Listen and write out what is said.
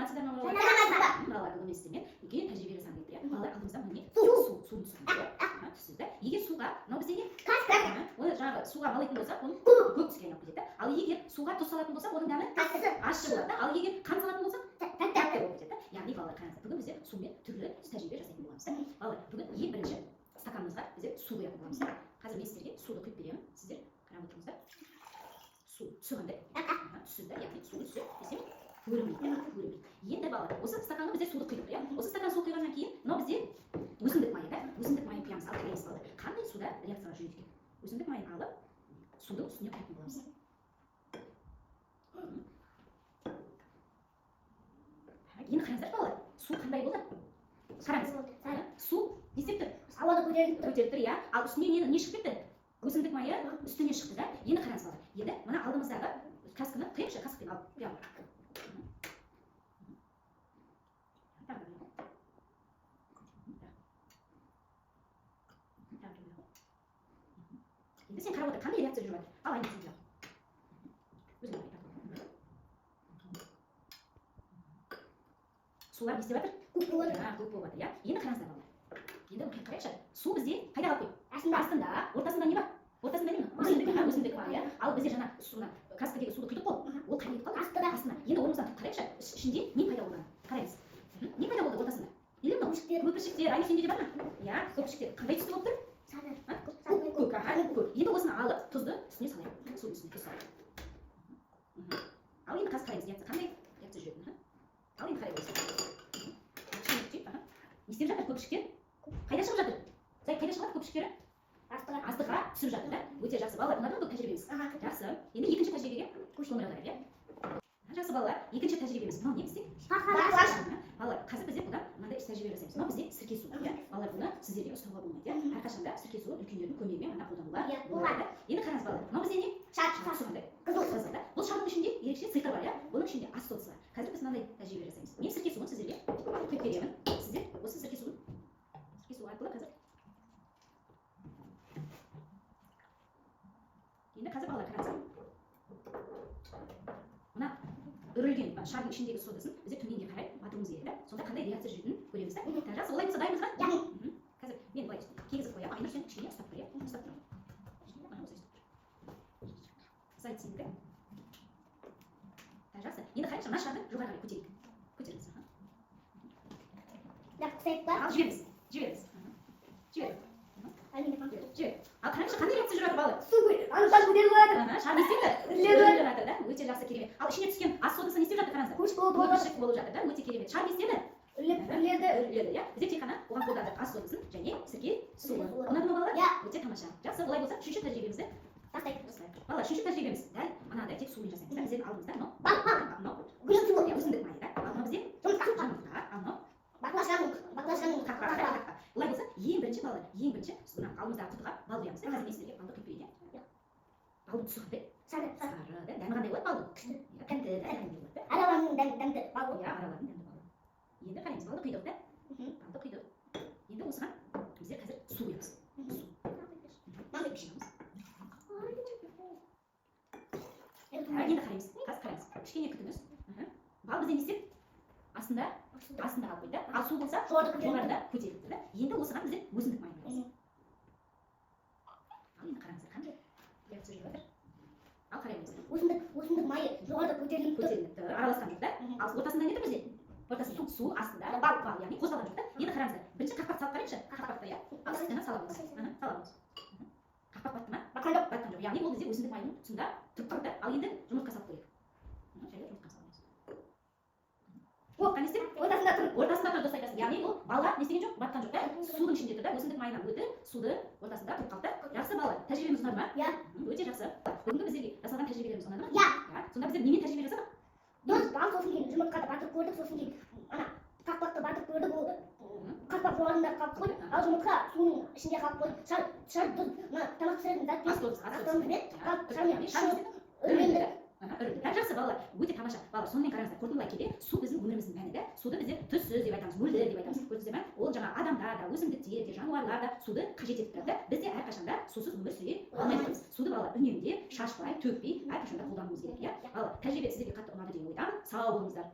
саламатсыздар ма балалар? Балалар бүгін мен сіздермен үлкен тәжірибе жасағым келіп тұр. Балалар алдымызда міне суды түсіздер. Егер суға мынау бізде оны жаңағы суға малайтын болсақ, оны көк түске айналып кетеді. Ал егер суға тұз салатын болсақ, оның дәмі ащы болады. Ал егер қант салатын болсақ, тәтті болып кетеді. Яғни балалар қараңыздар, бүгін біздер сумен түрлі тәжірибе жасайтын боламыз. Балалар, бүгін ең бірінші стаканымызға біздер су құятын боламыз. Қазір мен сіздерге суды құйып беремін. Сіздер қарап отырыңыздар. Су түсіргенде түсізді, яғни суды түсіріп десем көрінбейді. Енді балалар, осы стаканға біздер суды құйдық, иә? Осы стакан су құйғаннан кейін, мынау бізде өсімдік майы, да? Өсімдік майын құямыз, ал қараймыз балалар. Қандай суда реакциялар жүреді екен? Өсімдік майын алып, судың үстіне құятын боламыз. Енді қараңыздар балалар, су қандай болды? Қараңыз. Су не істеп тұр? Ауада көтеріліп тұр, иә? Ал үстіне не шығып кетті? Өсімдік майы үстіне шықты, да? Енді қараңыз балалар. Енді мына алдымыздағы касканы құйымшы, каскпен алып құямыз. Енді сен қарап отыр, қандай реакция жүріп жатыр? Ал айны сен сулар не істеп жатыр? көп болады. Көп болып жатыр, иә? Енді қараңыздар балалар. Енді қарайықшы. Су бізде қайда қалып қойып? Астында. Ортасында не бар? Ортасында не бар? Өсімдік бар, иә? Ал бізде жаңа каскадегі суды құйдық қой. Ол қайда кетіп қалды? Астында. Енді орнымыздан тұрып қарайықшы. Ішінде не пайда болғанын қараймыз. Не пайда болды ортасында? Не мынау? Көпіршіктер, айны сенде де бар ма? Иә, көпіршіктер. Қандай түсті болып тұр? Көк. Енді осыны алып, тұзды үстіне салайық. Судың үстіне тұз салайық. Ал енді қазір қараймыз, реакция қандай реакция жүретін. Ал енді қарайық. Не істеп жатыр көпіршіктер? Қайда шығып жатыр? Қайда шығады көпіршіктері? Астыққа түсіп жатыр, да? Өте жақсы балалар, ұнады ма бұл тәжірибеміз? Жақсы. Енді екінші тәжірибеге көшіріп алайық, иә? Жақсы балалар, екінші тәжірибеміз. Мынау не бізде? Балалар, қазір бізде бұдан мынандай тәжірибе жасаймыз. Мынау бізде сірке су, иә? Балалар, бұны сіздерге ұстауға болмайды, иә? Әрқашанда сірке су үлкендердің көмегімен ғана қолдануға болады. Енді қараңыз балалар, мынау бізде не? Қызыл, да? Бұл шардың ішінде ерекше цикл бар, иә? Бұның ішінде ас сосы бар. Қазір біз мынандай тәжірибе жасаймыз. Мен сірке суын сіздерге құйып беремін. Сіздер осы сірке су арқылы қазір. Енді қазір балалар қараңыз. Мына үрілген шардың ішіндегі содасын бізде төменге қарай батыруымыз керек, да? Сонда қандай реакция жүретінін көреміз, да? Жақсы, олай болса дайынбыз ба? Қазір мен былай кигізіп қоямын, Айнұр сен кішкене ұстап тұр, иә? Ұстап тұр. Зайт сенікі. Жақсы, енді қарайықшы, мына шарды жоғары қарай көтерейік. Көтеріңіз. Ал жіберіңіз. Ал қараңызшы, қандай реакция жүріп балалар? Шар не істеп тұр? Үрлеп жатыр, да? Өте жақсы, керемет. Ал ішіне түскен ас содасы не істеп жатыр, қараңыздар? Көпіршік болып жатыр, да? Өте керемет. Шар не істеді? Үрледі, иә? Бізде тек қана оған қолдадық ас содасын және сірке суы. Ұнады ма балалар? Өте тамаша. Жақсы, олай болса, үшінші тәжірибемізді бастайық. Балалар, үшінші тәжірибеміз дәл анадай тек сумен жасаймыз. Біздің алдымызда мынау өсімдік майы, да? Ал мынау бізде жұмыртқа, ал мынау қақпақ. Олай болса, ең бірінші балалар, ең бірінші алдымыздағы құтыға бал құямыз. Қазір мен сіздерге балды құйып берейін, иә? Балдың түсі қандай? Сары, да? Дәмі қандай болады балдың? Тәмді, да? Аралардың дәмді бал болады. Иә, аралардың дәмді балы. Енді қараймыз, балды құйдық, да? Балды құйдық. Енді осыған біздер қазір су құямыз. Енді қараймыз, қазір қараймыз. Кішкене күтіңіз. Бал бізде не істеп? Астында қалып қойды, да? Ал су болса жоғарыда көтерілді, да? Енді осыған біздер өсімдік майын құямыз. Ал енді қараңыздар, қандай реакция жүріп жатыр? Ал қараймыз. Өсімдік майы жоғарыда көтеріліп тұр, араласқан жоқ, да? Ал ортасында не тұр бізде? Ортасында су, астында бал, яғни қозғалған жоқ, да? Енді қараңыздар, бірінші қақпақ салып қарайықшы. Қақпақты, иә? Ал үстіне саламыз. Саламыз. Қақпақ батты ма? Батқан жоқ. Яғни ол бізде өсімдік майының тұсында тұрып қалды, ал енді жұмыртқа салып көрейік. Жұмыртқа саламыз. Қане істеп? Ортасында тұр, дұрыс айтасың. Яғни ол бала не істеген жоқ, батқан жоқ, да? Судың ішінде тұр, да? Өсімдік майынан өтіп, суды ортасында тұрып қалды. Жақсы балалар, тәжірибеміз ұнады ма? Иә. Өте жақсы. Бүгінгі біздерге жасалған тәжірибелеріміз ұнады ма? Иә. Сонда біздер немен тәжірибе жасадық? Бал сосын кейін жұмыртқаны батырып көрдік, сосын кейін ана қақпақты батырып көрдік, ол қақпақ жоғарында қалып қойды, ал жұмыртқа суының ішінде қалып қойды. Шар тамақ пісіретін зат Жақсы балалар, өте тамаша. Балалар, сонымен қараңыздар, қорытындылай келе, су біздің өміріміздің мәні, да? Суды біздер түссіз деп айтамыз, мөлдір деп айтамыз. Көрдіңіздер ме? Ол жаңа адамдар да, өсімдіктер де, жануарлар да суды қажет етіп тұрады. Біз де әрқашанда сусыз өмір сүре алмаймыз. Суды балалар үнемде шашпай, төкпей, әрқашанда қолдануымыз керек, иә? Балалар, тәжірибе сіздерге қатты ұнады деген ойдамын. Сау болыңыздар.